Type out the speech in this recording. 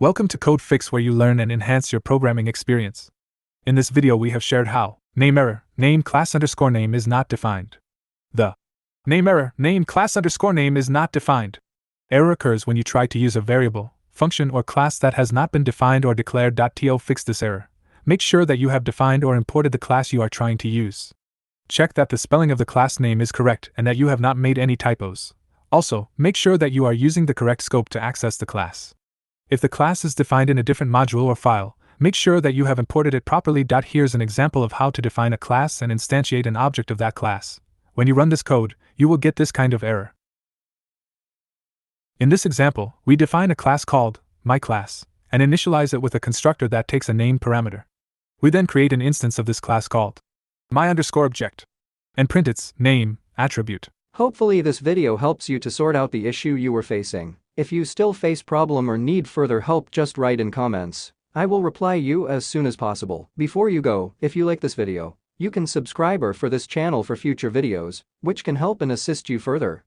Welcome to Code Fix, where you learn and enhance your programming experience. In this video we have shared how NameError, name class underscore name is not defined. The NameError, name class underscore name is not defined error occurs when you try to use a variable, function or class that has not been defined or declared. To fix this error, make sure that you have defined or imported the class you are trying to use. Check that the spelling of the class name is correct and that you have not made any typos. Also, make sure that you are using the correct scope to access the class. If the class is defined in a different module or file, make sure that you have imported it properly. Here's an example of how to define a class and instantiate an object of that class. When you run this code, you will get this kind of error. In this example, we define a class called myClass and initialize it with a constructor that takes a name parameter. We then create an instance of this class called my_object and print its name attribute. Hopefully this video helps you to sort out the issue you were facing. If you still face problem or need further help, just write in comments. I will reply you as soon as possible. Before you go, if you like this video, you can subscribe for this channel for future videos, which can help and assist you further.